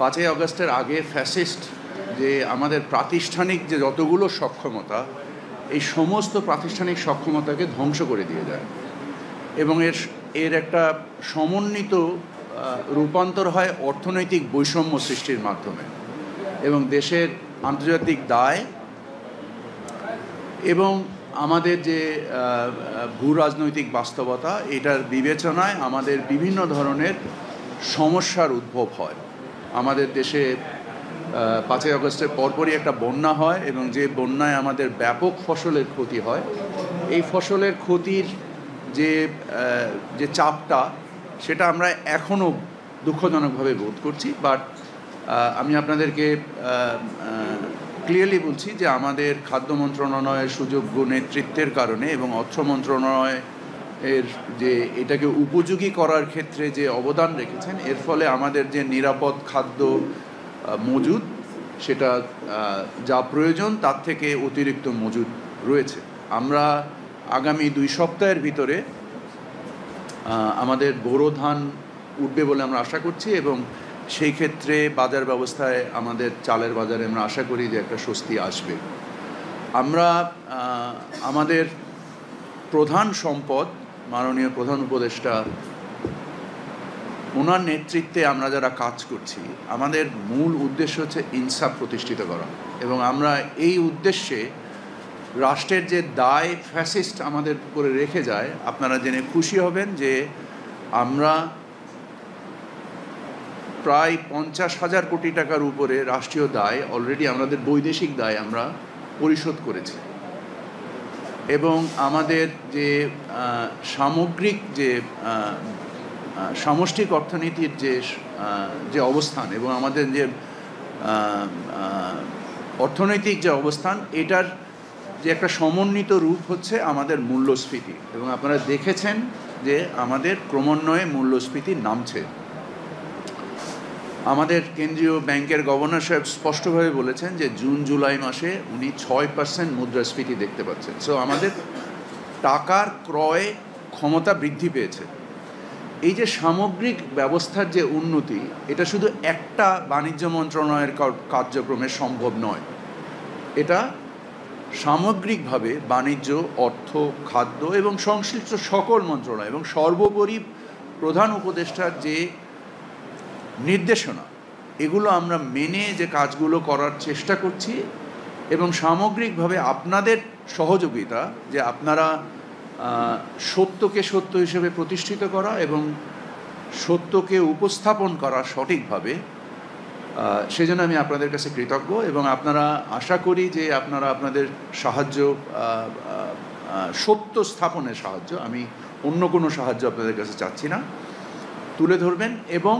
5ই আগস্টের আগে ফ্যাসিস্ট যে আমাদের প্রাতিষ্ঠানিক যে যতগুলো সক্ষমতা, এই সমস্ত প্রাতিষ্ঠানিক সক্ষমতাকে ধ্বংস করে দিয়ে যায় এবং এর একটা সমন্বিত রূপান্তর হয় অর্থনৈতিক বৈষম্য সৃষ্টির মাধ্যমে এবং দেশের আন্তর্জাতিক দায় এবং আমাদের যে ভূ রাজনৈতিক বাস্তবতা, এটার বিবেচনায় আমাদের বিভিন্ন ধরনের সমস্যার উদ্ভব হয়। আমাদের দেশে 5ই আগস্টের পরপরই একটা বন্যা হয় এবং যে বন্যায় আমাদের ব্যাপক ফসলের ক্ষতি হয়। এই ফসলের ক্ষতির যে চাপটা, সেটা আমরা এখনও দুঃখজনকভাবে বোধ করছি। বাট আমি আপনাদেরকে ক্লিয়ারলি বলছি যে আমাদের খাদ্য মন্ত্রণালয়ের সুযোগ্য নেতৃত্বের কারণে এবং অর্থ মন্ত্রণালয়ের যে এটাকে উপযোগী করার ক্ষেত্রে যে অবদান রেখেছেন, এর ফলে আমাদের যে নিরাপদ খাদ্য মজুদ, সেটা যা প্রয়োজন তার থেকে অতিরিক্ত মজুদ রয়েছে। আমরা আগামী 2 সপ্তাহের ভিতরে আমাদের বোরো ধান উঠবে বলে আমরা আশা করছি এবং সেই ক্ষেত্রে বাজার ব্যবস্থায় আমাদের চালের বাজারে আমরা আশা করি যে একটা স্বস্তি আসবে। আমরা আমাদের প্রধান সম্পদ মাননীয় প্রধান উপদেষ্টা, ওনার নেতৃত্বে আমরা যারা কাজ করছি, আমাদের মূল উদ্দেশ্য হচ্ছে ইনসাফ প্রতিষ্ঠিত করা এবং আমরা এই উদ্দেশ্যে রাষ্ট্রের যে দায় ফ্যাসিস্ট আমাদের করে রেখে যায়, আপনারা জেনে খুশি হবেন যে আমরা প্রায় 50,000 কোটি টাকার উপরে রাষ্ট্রীয় দায় অলরেডি আমাদের বৈদেশিক দায় আমরা পরিশোধ করেছি এবং আমাদের যে সামগ্রিক যে সামষ্টিক অর্থনীতির যে অবস্থান এবং আমাদের যে অর্থনৈতিক যে অবস্থান, এটার যে একটা সমন্বিত রূপ হচ্ছে আমাদের মূল্যস্ফীতি এবং আপনারা দেখেছেন যে আমাদের ক্রমান্বয়ে মূল্যস্ফীতি নামছে। আমাদের কেন্দ্রীয় ব্যাংকের গভর্নর সাহেব স্পষ্টভাবে বলেছেন যে জুন জুলাই মাসে উনি 6% মুদ্রাস্ফীতি দেখতে পাচ্ছেন। সো আমাদের টাকার ক্রয় ক্ষমতা বৃদ্ধি পেয়েছে। এই যে সামগ্রিক ব্যবস্থার যে উন্নতি, এটা শুধু একটা বাণিজ্য মন্ত্রণালয়ের কার্যক্রমে সম্ভব নয়, এটা সামগ্রিকভাবে বাণিজ্য, অর্থ, খাদ্য এবং সংশ্লিষ্ট সকল মন্ত্রণালয় এবং সর্বোপরি প্রধান উপদেষ্টার যে নির্দেশনা, এগুলো আমরা মেনে যে কাজগুলো করার চেষ্টা করছি এবং সামগ্রিকভাবে আপনাদের সহযোগিতা, যে আপনারা সত্যকে সত্য হিসেবে প্রতিষ্ঠিত করা এবং সত্যকে উপস্থাপন করা সঠিকভাবে, সেজন্য আমি আপনাদের কাছে কৃতজ্ঞ এবং আপনারা আশা করি যে আপনারা আপনাদের সাহায্য, সত্য স্থাপনের সাহায্য, আমি অন্য কোনো সাহায্য আপনাদের কাছে চাচ্ছি না, তুলে ধরবেন এবং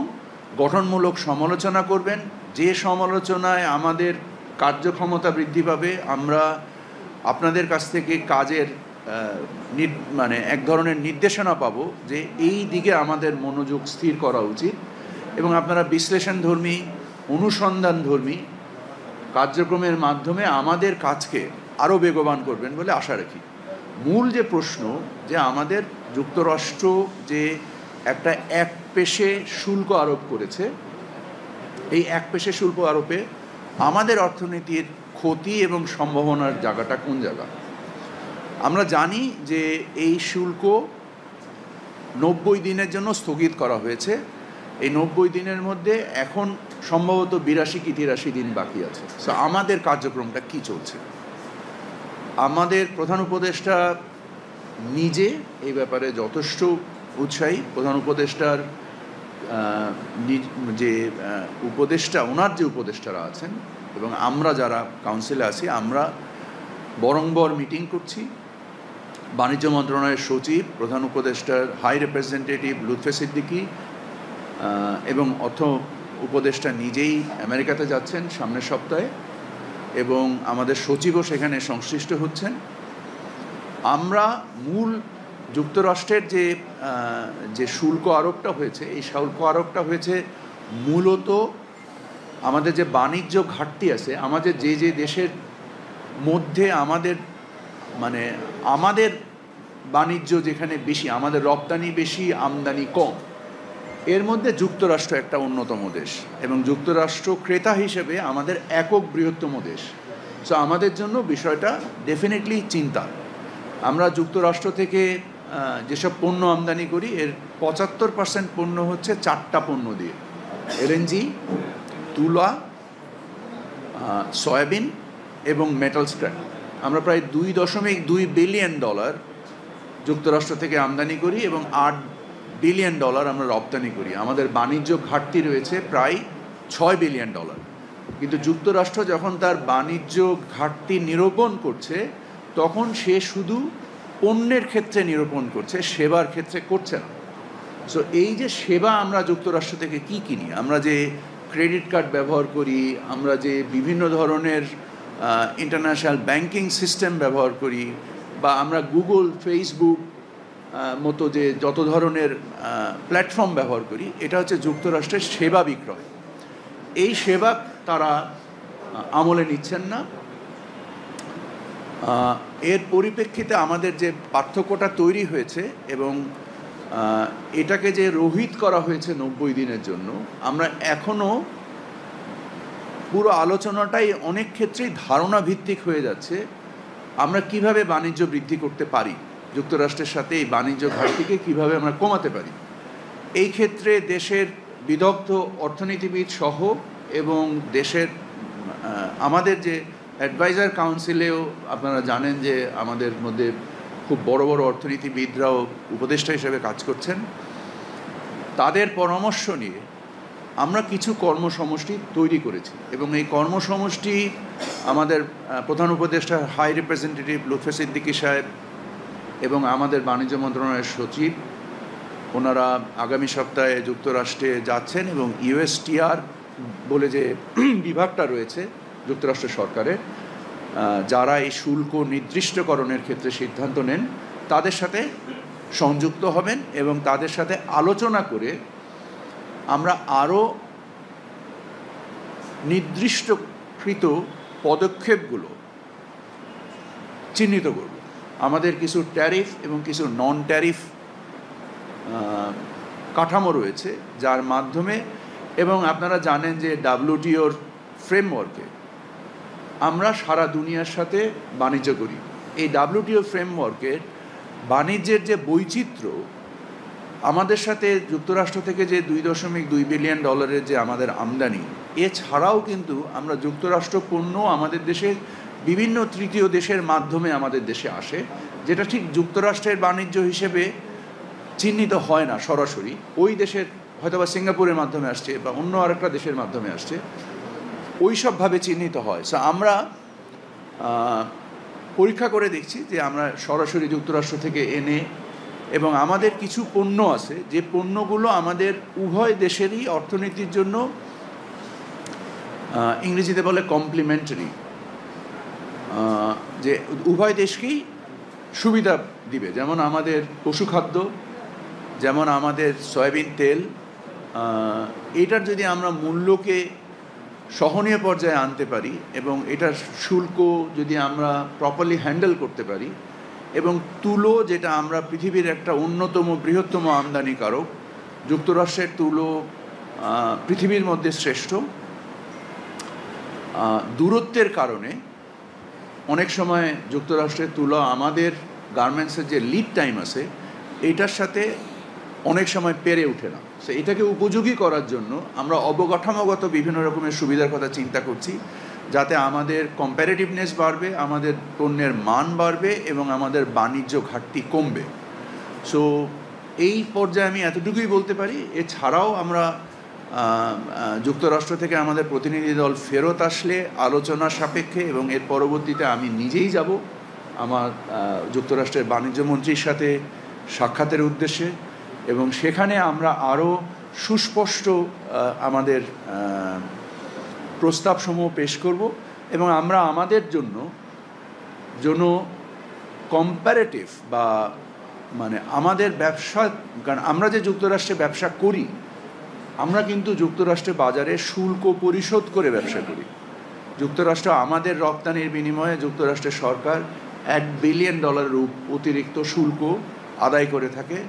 গঠনমূলক সমালোচনা করবেন। যে সমালোচনায় আমাদের কার্যক্ষমতা বৃদ্ধি পাবে, আমরা আপনাদের কাছ থেকে কাজের মানে এক ধরনের নির্দেশনা পাবো যে এই দিকে আমাদের মনোযোগ স্থির করা উচিত এবং আপনারা বিশ্লেষণধর্মী, অনুসন্ধানধর্মী কার্যক্রমের মাধ্যমে আমাদের কাজকে আরও বেগবান করবেন বলে আশা রাখি। মূল যে প্রশ্ন, যে আমাদের যুক্তরাষ্ট্র যে একটা একপেশে শুল্ক আরোপ করেছে, এই একপেশে শুল্ক আরোপে আমাদের অর্থনীতির ক্ষতি এবং সম্ভাবনার জায়গাটা কোন জায়গা? আমরা জানি যে এই শুল্ক 90 দিনের জন্য স্থগিত করা হয়েছে। এই 90 দিনের মধ্যে এখন সম্ভবত 82 কি 83 দিন বাকি আছে। সো আমাদের কার্যক্রমটা কি চলছে? আমাদের প্রধান উপদেষ্টা নিজে এই ব্যাপারে যথেষ্ট উৎসাহী। প্রধান উপদেষ্টার যে উপদেষ্টা, ওনার যে উপদেষ্টারা আছেন এবং আমরা যারা কাউন্সিলে আছি, আমরা বরংবর মিটিং করছি। বাণিজ্য মন্ত্রণালয়ের সচিব, প্রধান উপদেষ্টার হাই রিপ্রেজেন্টেটিভ লুৎফে সিদ্দিকী এবং অর্থ উপদেষ্টা নিজেই আমেরিকাতে যাচ্ছেন সামনের সপ্তাহে এবং আমাদের সচিবও সেখানে সংশ্লিষ্ট হচ্ছেন। আমরা মূল যুক্তরাষ্ট্রের যে শুল্ক আরোপটা হয়েছে, এই শুল্ক আরোপটা হয়েছে মূলত আমাদের যে বাণিজ্য ঘাটতি আছে, আমাদের যে দেশের মধ্যে আমাদের বাণিজ্য যেখানে বেশি, আমাদের রপ্তানি বেশি, আমদানি কম, এর মধ্যে যুক্তরাষ্ট্র একটা অন্যতম দেশ, এবং যুক্তরাষ্ট্র ক্রেতা হিসেবে আমাদের একক বৃহত্তম দেশ। সো আমাদের জন্য বিষয়টা ডেফিনেটলি চিন্তা। আমরা যুক্তরাষ্ট্র থেকে যেসব পণ্য আমদানি করি এর 75% পণ্য হচ্ছে 4টা পণ্য দিয়ে: এলএনজি, তুলা, সয়াবিন এবং মেটাল স্ক্র্যাপ। আমরা প্রায় $2.2 বিলিয়ন যুক্তরাষ্ট্র থেকে আমদানি করি এবং $8 বিলিয়ন আমরা রপ্তানি করি। আমাদের বাণিজ্য ঘাটতি রয়েছে প্রায় $6 বিলিয়ন। কিন্তু যুক্তরাষ্ট্র যখন তার বাণিজ্য ঘাটতি নিরূপণ করছে তখন সে শুধু পণ্যের ক্ষেত্রে নিরূপণ করছে, সেবার ক্ষেত্রে করছে না। সো এই যে সেবা আমরা যুক্তরাষ্ট্র থেকে কি কিনি, আমরা যে ক্রেডিট কার্ড ব্যবহার করি, আমরা যে বিভিন্ন ধরনের ইন্টারন্যাশনাল ব্যাংকিং সিস্টেম ব্যবহার করি, বা আমরা গুগল, ফেসবুক মতো যে যত ধরনের প্ল্যাটফর্ম ব্যবহার করি, এটা হচ্ছে যুক্তরাষ্ট্রের সেবা বিক্রয়। এই সেবা তারা আমলে নিচ্ছেন না। এর পরিপ্রেক্ষিতে আমাদের যে পার্থক্যটা তৈরি হয়েছে এবং এটাকে যে রহিত করা হয়েছে 90 দিনের জন্য, আমরা এখনও পুরো আলোচনাটাই অনেক ক্ষেত্রেই ধারণা ভিত্তিক হয়ে যাচ্ছে আমরা কিভাবে বাণিজ্য বৃদ্ধি করতে পারি, যুক্তরাষ্ট্রের সাথে এই বাণিজ্য ঘাটতিকে কিভাবে আমরা কমাতে পারি। এই ক্ষেত্রে দেশের বিদগ্ধ অর্থনীতিবিদ সহ এবং দেশের আমাদের যে অ্যাডভাইজার কাউন্সিলেও আপনারা জানেন যে আমাদের মধ্যে খুব বড় বড় অর্থনীতিবিদরাও উপদেষ্টা হিসেবে কাজ করছেন। তাদের পরামর্শ নিয়ে আমরা কিছু কর্মসমষ্টি তৈরি করেছি এবং এই কর্মসমষ্টি আমাদের প্রধান উপদেষ্টা হাই রিপ্রেজেন্টেটিভ লুৎফর সিদ্দিকী সাহেব এবং আমাদের বাণিজ্য মন্ত্রণালয়ের সচিব, ওনারা আগামী সপ্তাহে যুক্তরাষ্ট্রে যাচ্ছেন এবং ইউএসটিআর বলে যে বিভাগটা রয়েছে যুক্তরাষ্ট্র সরকারের, যারা এই শুল্ক নির্দিষ্টকরণের ক্ষেত্রে সিদ্ধান্ত নেন, তাদের সাথে সংযুক্ত হবেন এবং তাদের সাথে আলোচনা করে আমরা আরও নির্দিষ্টকৃত পদক্ষেপগুলো চিহ্নিত করব। আমাদের কিছু ট্যারিফ এবং কিছু নন ট্যারিফ কাঠামো রয়েছে যার মাধ্যমে, এবং আপনারা জানেন যে ডাব্লিউটিওর ফ্রেমওয়ার্কে আমরা সারা দুনিয়ার সাথে বাণিজ্য করি। এই ডাব্লিউটিও ফ্রেমওয়ার্কের বাণিজ্যের যে বৈচিত্র্য, আমাদের সাথে যুক্তরাষ্ট্র থেকে যে $2.2 বিলিয়ন যে আমাদের আমদানি, এছাড়াও কিন্তু আমরা যুক্তরাষ্ট্র পণ্য আমাদের দেশে বিভিন্ন তৃতীয় দেশের মাধ্যমে আমাদের দেশে আসে, যেটা ঠিক যুক্তরাষ্ট্রের বাণিজ্য হিসেবে চিহ্নিত হয় না সরাসরি। ওই দেশের হয়তো বা সিঙ্গাপুরের মাধ্যমে আসছে বা অন্য আরেকটা দেশের মাধ্যমে আসছে, ওইসবভাবে চিহ্নিত হয়। সো আমরা পরীক্ষা করে দেখছি যে আমরা সরাসরি যুক্তরাষ্ট্র থেকে এনে, এবং আমাদের কিছু পণ্য আছে যে পণ্যগুলো আমাদের উভয় দেশেরই অর্থনীতির জন্য ইংরেজিতে বলে কমপ্লিমেন্টারি, যে উভয় দেশকেই সুবিধা দিবে। যেমন আমাদের পশুখাদ্য, যেমন আমাদের সয়াবিন তেল, এটার যদি আমরা মূল্যকে সহনীয় পর্যায়ে আনতে পারি এবং এটার শুল্ক যদি আমরা প্রপারলি হ্যান্ডেল করতে পারি, এবং তুলো, যেটা আমরা পৃথিবীর একটা অন্যতম বৃহত্তম আমদানিকারক, যুক্তরাষ্ট্রের তুলো পৃথিবীর মধ্যে শ্রেষ্ঠ। দূরত্বের কারণে অনেক সময় যুক্তরাষ্ট্রের তুলো আমাদের গার্মেন্টসের যে লিড টাইম আছে এইটার সাথে অনেক সময় পেরে ওঠে না। সো এটাকে উপযোগী করার জন্য আমরা অবকাঠামোগত বিভিন্ন রকমের সুবিধার কথা চিন্তা করছি, যাতে আমাদের কম্প্যারেটিভনেস বাড়বে, আমাদের পণ্যের মান বাড়বে এবং আমাদের বাণিজ্য ঘাটতি কমবে। সো এই পর্যায়ে আমি এতটুকুই বলতে পারি। এছাড়াও আমরা যুক্তরাষ্ট্র থেকে আমাদের প্রতিনিধি দল ফেরত আসলে আলোচনা সাপেক্ষে এবং এর পরবর্তীতে আমি নিজেই যাব আমার যুক্তরাষ্ট্রের বাণিজ্য মন্ত্রীর সাথে সাক্ষাতের উদ্দেশ্যে, এবং সেখানে আমরা আরও সুস্পষ্ট আমাদের প্রস্তাবসমূহ পেশ করব এবং আমরা আমাদের জন্য কম্প্যারেটিভ বা মানে আমাদের ব্যবসা, কারণ আমরা যে যুক্তরাষ্ট্রে ব্যবসা করি, আমরা কিন্তু যুক্তরাষ্ট্রের বাজারে শুল্ক পরিশোধ করে ব্যবসা করি। যুক্তরাষ্ট্র আমাদের রপ্তানির বিনিময়ে যুক্তরাষ্ট্রের সরকার $1 বিলিয়ন অতিরিক্ত শুল্ক আদায় করে থাকে।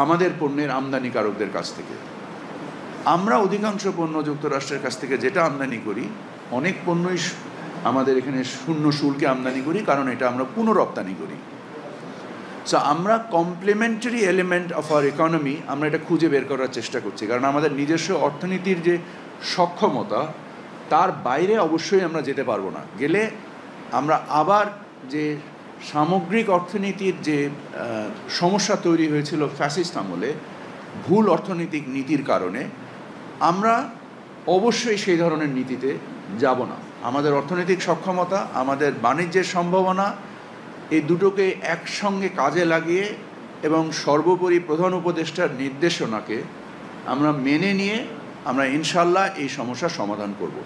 আমাদের পণ্যের আমদানিকারকদের কাছ থেকে। আমরা অধিকাংশ পণ্য যুক্তরাষ্ট্রের কাছ থেকে যেটা আমদানি করি, অনেক পণ্যই আমাদের এখানে শূন্য শুল্কে আমদানি করি, কারণ এটা আমরা পুনরপ্তানি করি। সো আমরা complementary element of our economy আমরা এটা খুঁজে বের করার চেষ্টা করছি, কারণ আমাদের নিজস্ব অর্থনীতির যে সক্ষমতা তার বাইরে অবশ্যই আমরা যেতে পারবো না। গেলে আমরা আবার যে সামগ্রিক অর্থনীতির যে সমস্যা তৈরি হয়েছিল ফ্যাসিস্ট আমলে ভুল অর্থনৈতিক নীতির কারণে, আমরা অবশ্যই সেই ধরনের নীতিতে যাব না। আমাদের অর্থনৈতিক সক্ষমতা, আমাদের বাণিজ্যের সম্ভাবনা, এই দুটোকে একসঙ্গে কাজে লাগিয়ে এবং সর্বোপরি প্রধান উপদেষ্টার নির্দেশনাকে আমরা মেনে নিয়ে আমরা ইনশাল্লাহ এই সমস্যার সমাধান করব।